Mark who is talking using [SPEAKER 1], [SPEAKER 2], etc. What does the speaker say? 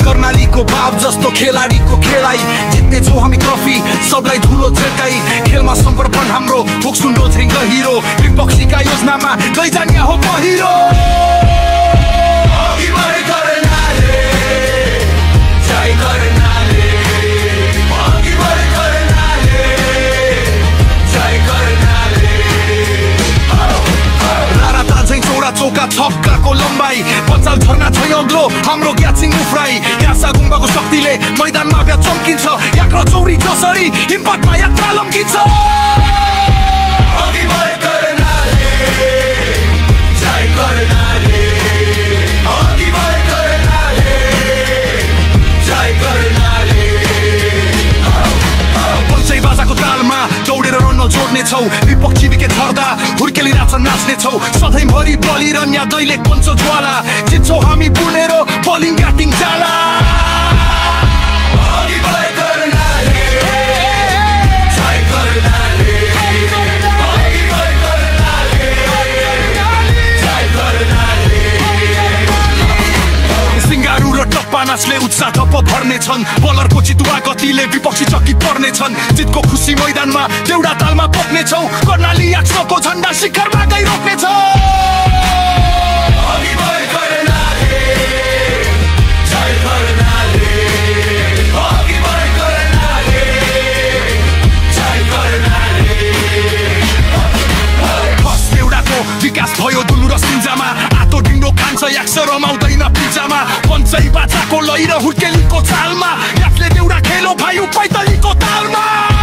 [SPEAKER 1] कर्णालीको बाप जस्तो खेलाडीको खेलाइ जित्नेछौँ हामी ट्रफी सबलाई धुलो झर्काई खेलमा समर्पण हाम्रो भोक्सुन्डो झैं गहिरो विपक्षीका योजनामा गैजानिया हो पहिरो चौका छक्काको लम्बाई पचाल झर्ना छ अग्लो हाम्रो ग्याचिङ उफ्राई यासा गुम्बाको शक्तिले मैदानमा ब्या चम्किन्छ याक्रो चौरी जसरी इम्प्याक्टमा यात्रा लम्किन्छ बाजाको तालमा दौडेर रन जोड्नेछौ विपक्षी विकेट झर्दा हुर्केली नाच नाच्नेछौ सधैँभरि बलिरहन या दैलेख बन्छ ज्वाला जित्छौ हामी बुनेर बलिङ ब्याटिङ जाला सिङ्गारू र टप्पानासले उत्साह थप भर्नेछन् बलरको चितुवा गतिले विपक्षी चकित पर्नेछन् जितको खुसी मैदानमा देउडा तालमा पोख्नेछौ कर्णाली 100को झण्डा शिखरमा गई रोक्नेछौ विकास भयो दुलु र सिन्जामा आतो डिङ्डो खान्छ याक्स रमाउँदैन पिजामा पञ्चै बाछाको लैर हुर्केलीको चालमा याक्सले देउडा खेलो भाइ पैदलीको तालमा